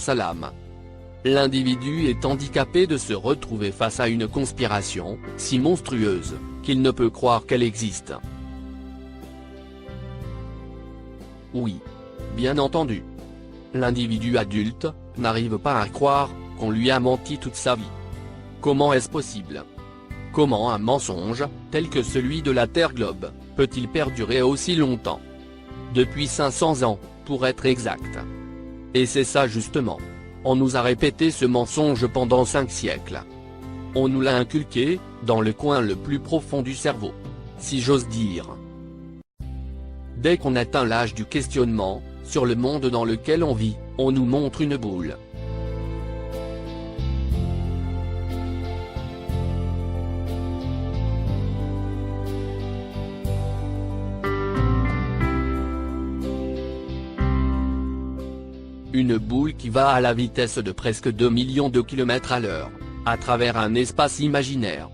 Salam. L'individu est handicapé de se retrouver face à une conspiration, si monstrueuse, qu'il ne peut croire qu'elle existe. Oui. Bien entendu. L'individu adulte n'arrive pas à croire qu'on lui a menti toute sa vie. Comment est-ce possible? Comment un mensonge, tel que celui de la Terre globe, peut-il perdurer aussi longtemps? Depuis 500 ans, pour être exact. Et c'est ça justement. On nous a répété ce mensonge pendant 5 siècles. On nous l'a inculqué, dans le coin le plus profond du cerveau. Si j'ose dire. Dès qu'on atteint l'âge du questionnement, sur le monde dans lequel on vit, on nous montre une boule. Une boule qui va à la vitesse de presque 2 millions de kilomètres à l'heure, à travers un espace imaginaire.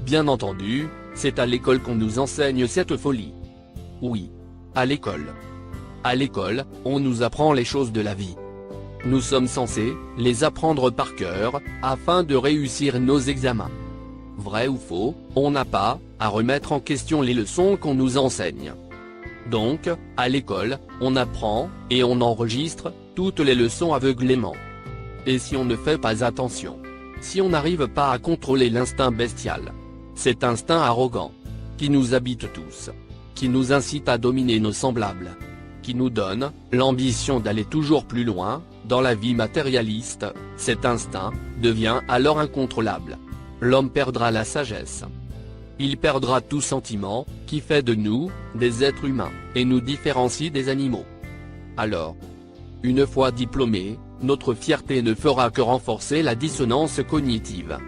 Bien entendu, c'est à l'école qu'on nous enseigne cette folie. Oui. À l'école. À l'école, on nous apprend les choses de la vie. Nous sommes censés les apprendre par cœur, afin de réussir nos examens. Vrai ou faux, on n'a pas à remettre en question les leçons qu'on nous enseigne. Donc, à l'école, on apprend, et on enregistre, toutes les leçons aveuglément. Et si on ne fait pas attention, si on n'arrive pas à contrôler l'instinct bestial, cet instinct arrogant, qui nous habite tous, qui nous incite à dominer nos semblables, qui nous donne l'ambition d'aller toujours plus loin, dans la vie matérialiste, cet instinct devient alors incontrôlable. L'homme perdra la sagesse. Il perdra tout sentiment, qui fait de nous, des êtres humains, et nous différencie des animaux. Alors, une fois diplômés, notre fierté ne fera que renforcer la dissonance cognitive.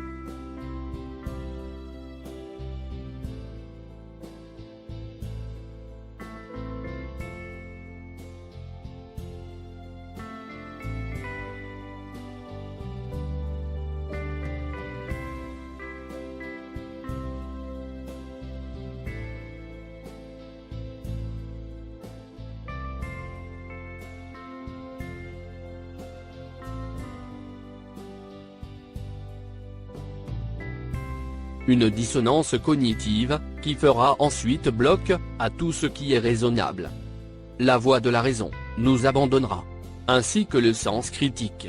Une dissonance cognitive, qui fera ensuite bloc, à tout ce qui est raisonnable. La voie de la raison, nous abandonnera. Ainsi que le sens critique.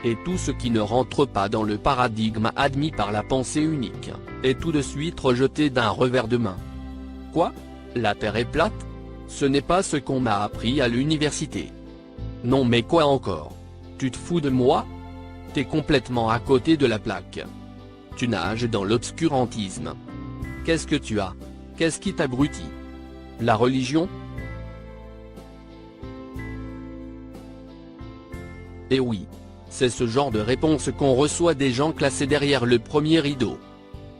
Et tout ce qui ne rentre pas dans le paradigme admis par la pensée unique, est tout de suite rejeté d'un revers de main. Quoi? La Terre est plate? Ce n'est pas ce qu'on m'a appris à l'université. Non mais quoi encore? Tu te fous de moi? T'es complètement à côté de la plaque. Tu nages dans l'obscurantisme. Qu'est-ce que tu as? Qu'est-ce qui t'abrutit? La religion? Eh oui. C'est ce genre de réponse qu'on reçoit des gens classés derrière le premier rideau.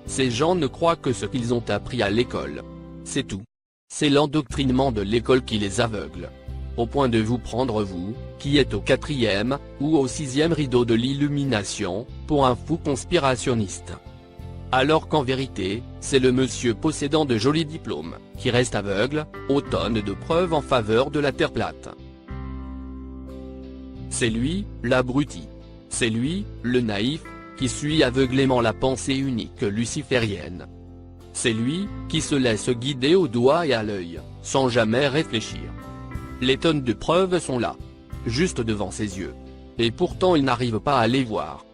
Ces gens ne croient que ce qu'ils ont appris à l'école. C'est tout. C'est l'endoctrinement de l'école qui les aveugle. Au point de vous prendre vous, qui êtes au 4e, ou au 6e rideau de l'illumination, pour un fou conspirationniste. Alors qu'en vérité, c'est le monsieur possédant de jolis diplômes, qui reste aveugle, aux tonnes de preuves en faveur de la Terre plate. C'est lui, l'abruti. C'est lui, le naïf, qui suit aveuglément la pensée unique luciférienne. C'est lui, qui se laisse guider au doigt et à l'œil, sans jamais réfléchir. Les tonnes de preuves sont là, juste devant ses yeux. Et pourtant il n'arrive pas à les voir.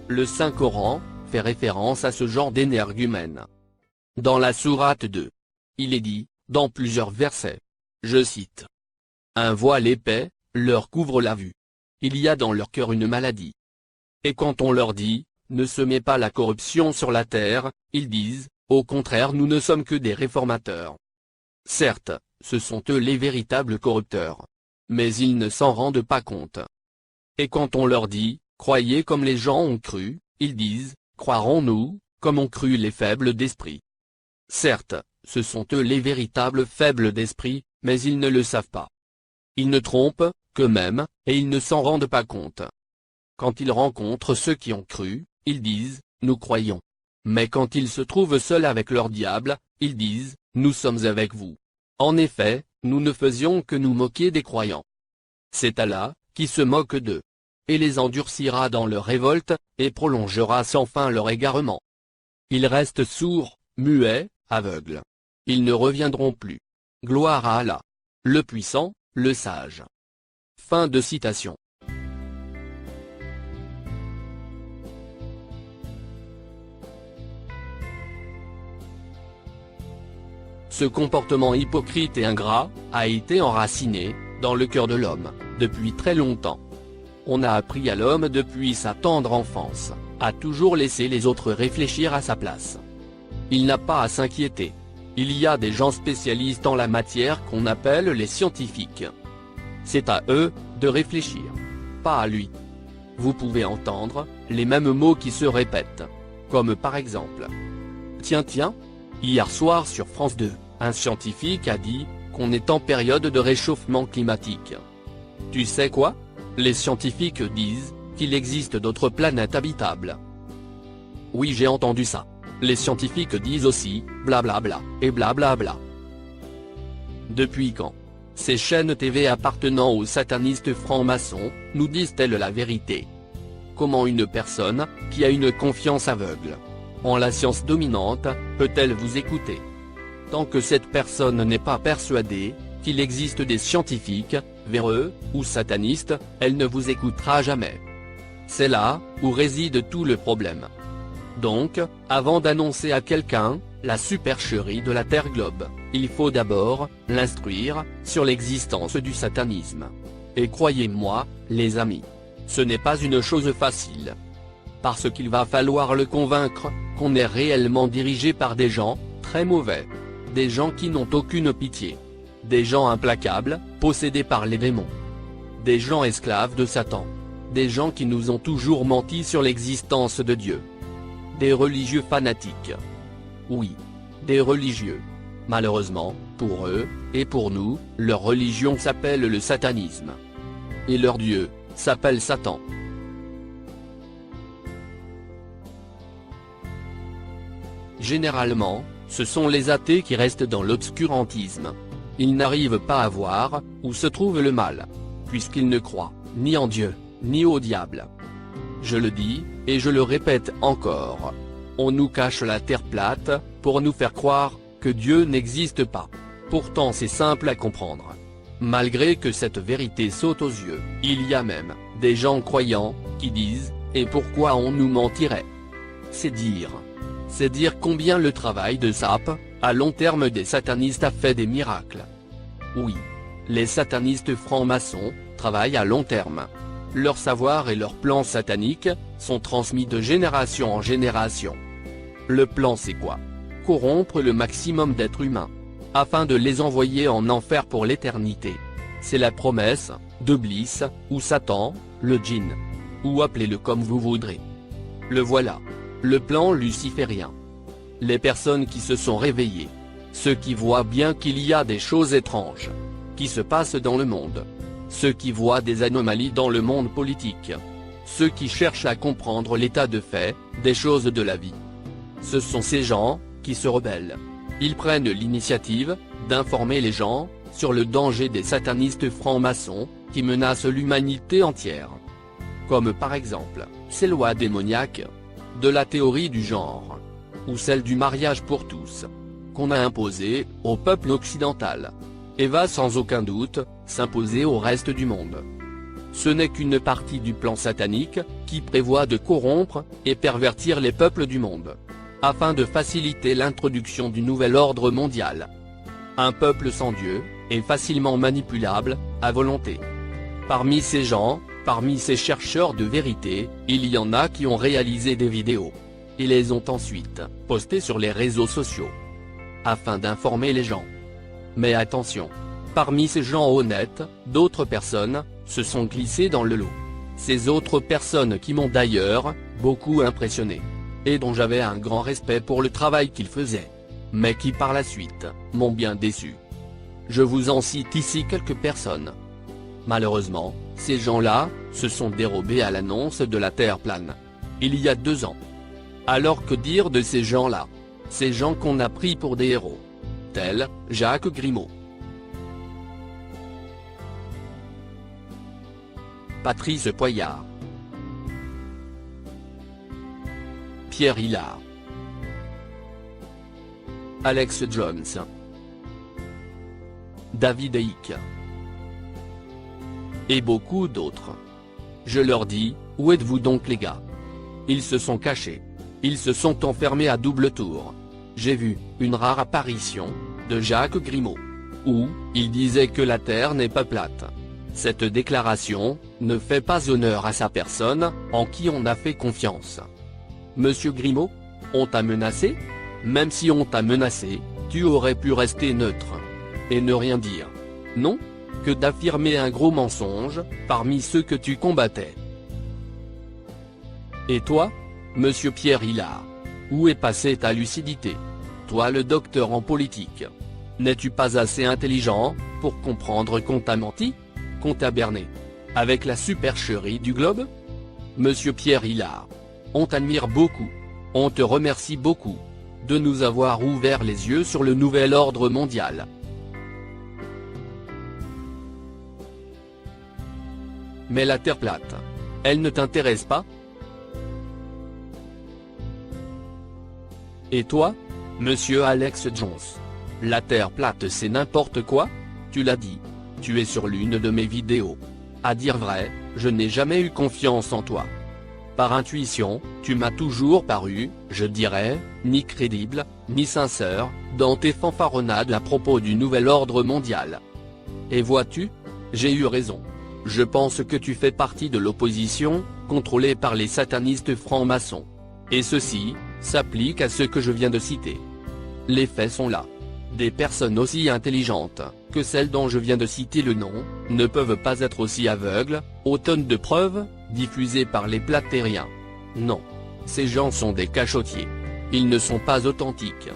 Le Saint-Coran fait référence à ce genre d'énergumène. Dans la sourate 2, il est dit, dans plusieurs versets, je cite, « Un voile épais leur couvre la vue. Il y a dans leur cœur une maladie. Et quand on leur dit, ne semez pas la corruption sur la terre, ils disent, au contraire nous ne sommes que des réformateurs. » Certes, ce sont eux les véritables corrupteurs. mais ils ne s'en rendent pas compte. Et quand on leur dit, croyez comme les gens ont cru, ils disent, croirons-nous, comme ont cru les faibles d'esprit. Certes, ce sont eux les véritables faibles d'esprit, mais ils ne le savent pas. Ils ne trompent qu'eux-mêmes, et ils ne s'en rendent pas compte. Quand ils rencontrent ceux qui ont cru, ils disent, nous croyons. Mais quand ils se trouvent seuls avec leur diable, ils disent, nous sommes avec vous. En effet, nous ne faisions que nous moquer des croyants. C'est Allah, qui se moque d'eux. Et les endurcira dans leur révolte, et prolongera sans fin leur égarement. Ils restent sourds, muets, aveugles. Ils ne reviendront plus. Gloire à Allah. Le puissant, le sage. Fin de citation. Ce comportement hypocrite et ingrat a été enraciné dans le cœur de l'homme depuis très longtemps. On a appris à l'homme depuis sa tendre enfance à toujours laisser les autres réfléchir à sa place. Il n'a pas à s'inquiéter. Il y a des gens spécialistes en la matière qu'on appelle les scientifiques. C'est à eux de réfléchir, pas à lui. Vous pouvez entendre les mêmes mots qui se répètent, comme par exemple « Tiens, hier soir sur France 2, un scientifique a dit qu'on est en période de réchauffement climatique. Tu sais quoi? Les scientifiques disent qu'il existe d'autres planètes habitables. » Oui, j'ai entendu ça. Les scientifiques disent aussi blablabla et blablabla. Depuis quand ces chaînes TV appartenant aux satanistes francs-maçons nous disent-elles la vérité? Comment une personne qui a une confiance aveugle en la science dominante peut-elle vous écouter? Tant que cette personne n'est pas persuadée qu'il existe des scientifiques, véreux ou satanistes, elle ne vous écoutera jamais. C'est là où réside tout le problème. Donc, avant d'annoncer à quelqu'un la supercherie de la Terre globe, il faut d'abord l'instruire sur l'existence du satanisme. Et croyez-moi, les amis, ce n'est pas une chose facile. Parce qu'il va falloir le convaincre qu'on est réellement dirigé par des gens très mauvais. Des gens qui n'ont aucune pitié. Des gens implacables, possédés par les démons. Des gens esclaves de Satan. Des gens qui nous ont toujours menti sur l'existence de Dieu. Des religieux fanatiques. Oui, des religieux. Malheureusement, pour eux, et pour nous, leur religion s'appelle le satanisme. Et leur Dieu s'appelle Satan. Généralement, ce sont les athées qui restent dans l'obscurantisme. Ils n'arrivent pas à voir où se trouve le mal, puisqu'ils ne croient ni en Dieu, ni au diable. Je le dis, et je le répète encore. On nous cache la terre plate, pour nous faire croire que Dieu n'existe pas. Pourtant c'est simple à comprendre. Malgré que cette vérité saute aux yeux, il y a même des gens croyants qui disent « Et pourquoi on nous mentirait ?» C'est dire combien le travail de sape, à long terme des satanistes a fait des miracles. Oui, les satanistes francs-maçons travaillent à long terme. Leur savoir et leurs plans sataniques sont transmis de génération en génération. Le plan c'est quoi? Corrompre le maximum d'êtres humains, afin de les envoyer en enfer pour l'éternité. C'est la promesse d'Iblis, ou Satan, le djinn. Ou appelez-le comme vous voudrez. Le voilà. Le plan luciférien. Les personnes qui se sont réveillées. Ceux qui voient bien qu'il y a des choses étranges qui se passent dans le monde. Ceux qui voient des anomalies dans le monde politique. Ceux qui cherchent à comprendre l'état de fait des choses de la vie. Ce sont ces gens qui se rebellent. Ils prennent l'initiative d'informer les gens sur le danger des satanistes francs-maçons qui menacent l'humanité entière. Comme par exemple, ces lois démoniaques de la théorie du genre, ou celle du mariage pour tous, qu'on a imposée au peuple occidental, et va sans aucun doute s'imposer au reste du monde. Ce n'est qu'une partie du plan satanique qui prévoit de corrompre et pervertir les peuples du monde, afin de faciliter l'introduction du nouvel ordre mondial. Un peuple sans Dieu est facilement manipulable à volonté. Parmi ces gens, parmi ces chercheurs de vérité, il y en a qui ont réalisé des vidéos, et les ont ensuite postées sur les réseaux sociaux, afin d'informer les gens. Mais attention, Parmi ces gens honnêtes, d'autres personnes se sont glissées dans le lot. Ces autres personnes qui m'ont d'ailleurs beaucoup impressionné, et dont j'avais un grand respect pour le travail qu'ils faisaient, mais qui par la suite m'ont bien déçu. Je vous en cite ici quelques personnes. Malheureusement, ces gens-là se sont dérobés à l'annonce de la Terre plane, il y a 2 ans. Alors que dire de ces gens-là? Ces gens qu'on a pris pour des héros, tels Jacques Grimaud, Patrice Poyart, Pierre Hilard, Alex Jones, David Icke, et beaucoup d'autres. Je leur dis, où êtes-vous donc les gars? Ils se sont cachés. Ils se sont enfermés à double tour. J'ai vu une rare apparition de Jacques Grimaud, où il disait que la Terre n'est pas plate. Cette déclaration ne fait pas honneur à sa personne, en qui on a fait confiance. Monsieur Grimaud, on t'a menacé? Même si on t'a menacé, tu aurais pu rester neutre et ne rien dire. Non, que d'affirmer un gros mensonge parmi ceux que tu combattais. Et toi, monsieur Pierre Hilard, où est passée ta lucidité? Toi le docteur en politique. N'es-tu pas assez intelligent pour comprendre qu'on t'a menti? Qu'on t'a berné? Avec la supercherie du globe? Monsieur Pierre Hilard, on t'admire beaucoup. On te remercie beaucoup de nous avoir ouvert les yeux sur le nouvel ordre mondial. Mais la Terre plate, elle ne t'intéresse pas? Et toi, monsieur Alex Jones? La Terre plate c'est n'importe quoi? Tu l'as dit. Tu es sur l'une de mes vidéos. À dire vrai, je n'ai jamais eu confiance en toi. Par intuition, tu m'as toujours paru, je dirais, ni crédible, ni sincère, dans tes fanfaronnades à propos du nouvel ordre mondial. Et vois-tu? J'ai eu raison. Je pense que tu fais partie de l'opposition, contrôlée par les satanistes francs-maçons. Et ceci s'applique à ceux que je viens de citer. Les faits sont là. Des personnes aussi intelligentes que celles dont je viens de citer le nom, ne peuvent pas être aussi aveugles aux tonnes de preuves diffusées par les platériens. Non. Ces gens sont des cachotiers. Ils ne sont pas authentiques.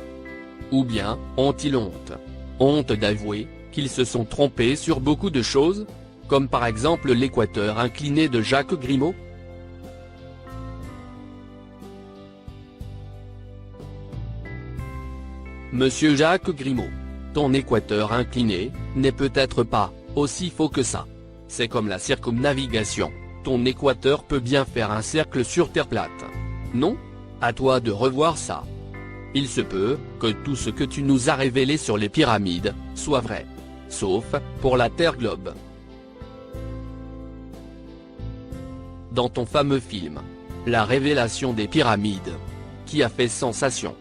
Ou bien, ont-ils honte? Honte d'avouer qu'ils se sont trompés sur beaucoup de choses, comme par exemple l'équateur incliné de Jacques Grimaud? Monsieur Jacques Grimaud, ton équateur incliné n'est peut-être pas aussi faux que ça. C'est comme la circumnavigation, ton équateur peut bien faire un cercle sur Terre plate. Non? À toi de revoir ça. Il se peut que tout ce que tu nous as révélé sur les pyramides soit vrai. Sauf pour la Terre globe. Dans ton fameux film, La révélation des pyramides, qui a fait sensation,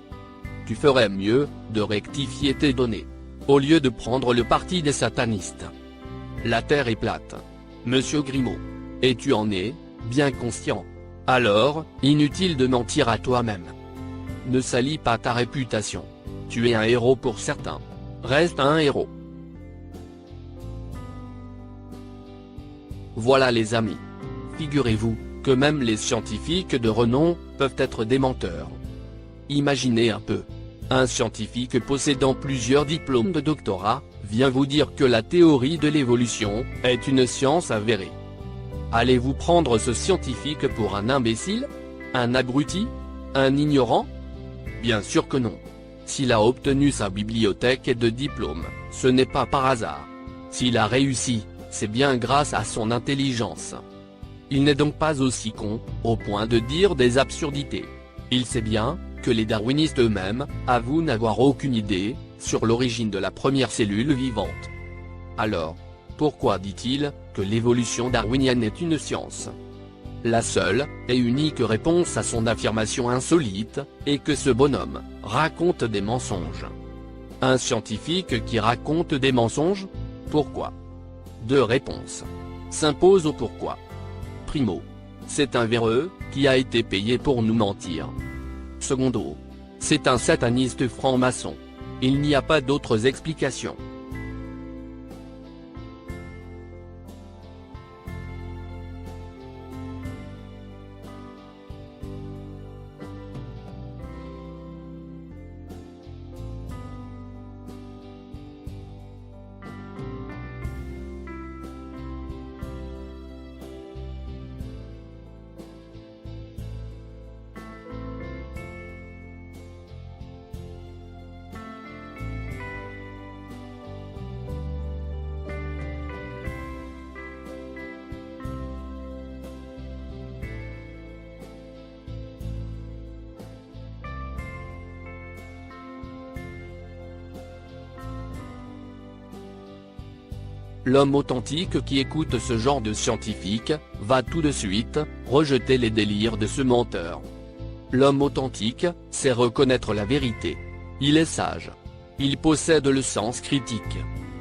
tu ferais mieux de rectifier tes données, au lieu de prendre le parti des satanistes. La Terre est plate. Monsieur Grimaud. Et tu en es bien conscient. Alors, inutile de mentir à toi-même. Ne salis pas ta réputation. Tu es un héros pour certains. Reste un héros. Voilà les amis. Figurez-vous que même les scientifiques de renom peuvent être des menteurs. Imaginez un peu. Un scientifique possédant plusieurs diplômes de doctorat vient vous dire que la théorie de l'évolution est une science avérée. Allez-vous prendre ce scientifique pour un imbécile? Un abruti? Un ignorant? Bien sûr que non. S'il a obtenu sa bibliothèque de diplômes, ce n'est pas par hasard. S'il a réussi, c'est bien grâce à son intelligence. Il n'est donc pas aussi con, au point de dire des absurdités. Il sait bien que les darwinistes eux-mêmes avouent n'avoir aucune idée sur l'origine de la première cellule vivante. Alors, pourquoi dit-il que l'évolution darwinienne est une science? La seule et unique réponse à son affirmation insolite est que ce bonhomme raconte des mensonges. Un scientifique qui raconte des mensonges? Pourquoi? Deux réponses s'imposent au pourquoi. Primo, c'est un véreux qui a été payé pour nous mentir. Secondo, c'est un sataniste franc-maçon. Il n'y a pas d'autres explications. L'homme authentique qui écoute ce genre de scientifique, va tout de suite, rejeter les délires de ce menteur. L'homme authentique, sait reconnaître la vérité. Il est sage. Il possède le sens critique.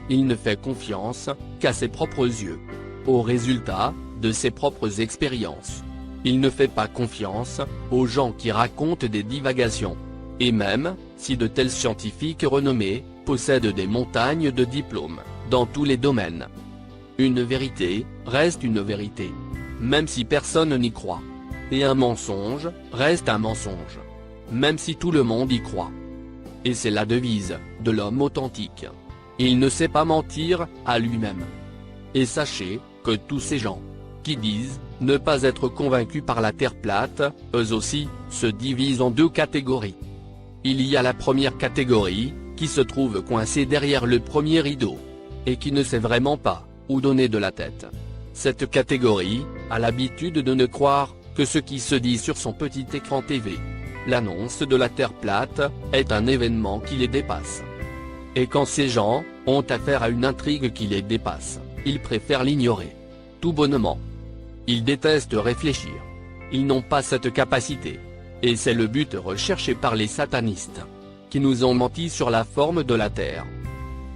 Il ne fait confiance, qu'à ses propres yeux. Au résultat, de ses propres expériences. Il ne fait pas confiance, aux gens qui racontent des divagations. Et même, si de tels scientifiques renommés, possèdent des montagnes de diplômes, dans tous les domaines. Une vérité, reste une vérité. Même si personne n'y croit. Et un mensonge, reste un mensonge. Même si tout le monde y croit. Et c'est la devise, de l'homme authentique. Il ne sait pas mentir, à lui-même. Et sachez, que tous ces gens, qui disent, ne pas être convaincus par la Terre plate, eux aussi, se divisent en deux catégories. Il y a la première catégorie, qui se trouve coincée derrière le premier rideau. Et qui ne sait vraiment pas, où donner de la tête. Cette catégorie, a l'habitude de ne croire, que ce qui se dit sur son petit écran TV. L'annonce de la Terre plate, est un événement qui les dépasse. Et quand ces gens, ont affaire à une intrigue qui les dépasse, ils préfèrent l'ignorer. Tout bonnement. Ils détestent réfléchir. Ils n'ont pas cette capacité. Et c'est le but recherché par les satanistes. Qui nous ont menti sur la forme de la Terre.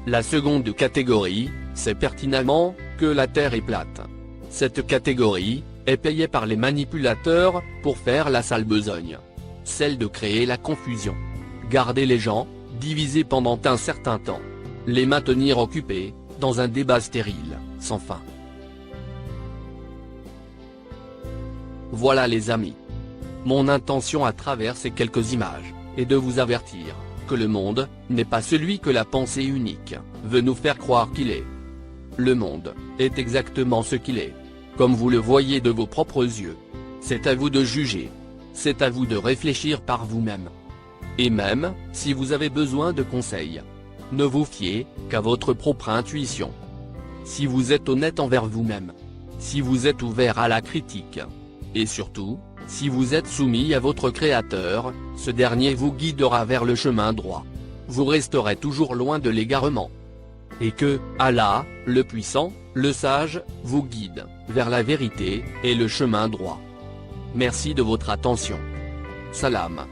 La seconde catégorie, sait pertinemment, que la Terre est plate. Cette catégorie, est payée par les manipulateurs, pour faire la sale besogne. Celle de créer la confusion. Garder les gens, divisés pendant un certain temps. Les maintenir occupés, dans un débat stérile, sans fin. Voilà les amis. Mon intention à travers ces quelques images, est de vous avertir, que le monde, n'est pas celui que la pensée unique, veut nous faire croire qu'il est. Le monde, est exactement ce qu'il est. Comme vous le voyez de vos propres yeux. C'est à vous de juger. C'est à vous de réfléchir par vous-même. Et même, si vous avez besoin de conseils, ne vous fiez, qu'à votre propre intuition. Si vous êtes honnête envers vous-même. Si vous êtes ouvert à la critique. Et surtout, si vous êtes soumis à votre Créateur, ce dernier vous guidera vers le chemin droit. Vous resterez toujours loin de l'égarement. Et que, Allah, le puissant, le sage, vous guide, vers la vérité, et le chemin droit. Merci de votre attention. Salam.